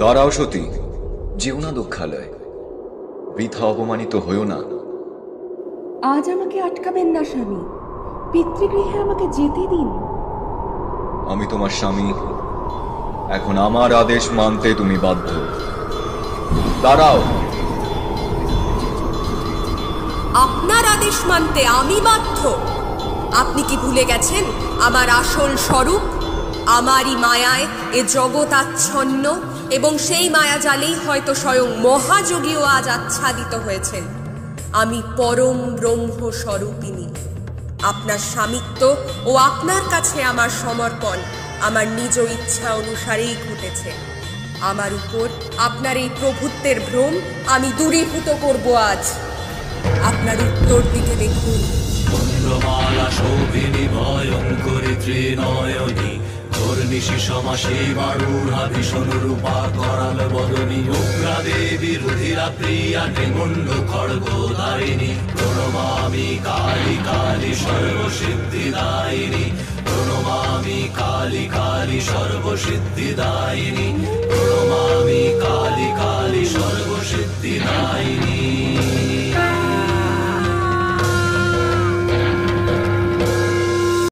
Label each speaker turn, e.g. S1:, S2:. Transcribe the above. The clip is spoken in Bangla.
S1: দাঁড়াও সতী, যেও না দুঃখালয়, বৃথা অপমানিত হইও না।
S2: আজ আমাকে আটকাবেন না স্বামী, পিতৃগৃহে আমাকে যেতে দিন।
S1: আমি তোমার স্বামী, এখন আমার আদেশ মানতে তুমি বাধ্য। দাঁড়াও।
S3: আপনার আদেশ মানতে আমি বাধ্য? আপনি কি ভুলে গেছেন আমার আসল স্বরূপ? আমারই মায়ায় এ জগৎ আচ্ছন্ন, এবং সেই মায়াজালেই হয়তো স্বয়ং মহাযোগীও আজ আচ্ছাদিত হয়েছেন। আমি পরম ব্রহ্ম স্বরূপিণী। আপনার স্বামিত্ব ও আপনার কাছে আমার সমর্পণ আমার নিজ ইচ্ছা অনুসারেই ঘটেছে। আমার উপর আপনার এই প্রভুত্বের ভ্রম আমি দূরীভূত করব আজ। আপনার উত্তর দিকে দেখুন।
S4: চন্দ্রমালা শোভিনী ভয়ঙ্করী ত্রিনয়নী, ধর্নিশি সমাসী বারুহা ভীষণ রূপা করাল বদনী, উগ্রা দেবী রুধিরা প্রিয়া ত্রিমুণ্ড খড়গধারিণী, প্রণমামি কালী কালী সর্বসিদ্ধিদায়িনী, প্রণমামি কালী কালী সর্বসিদ্ধিদায়িনী, প্রণমামি কালী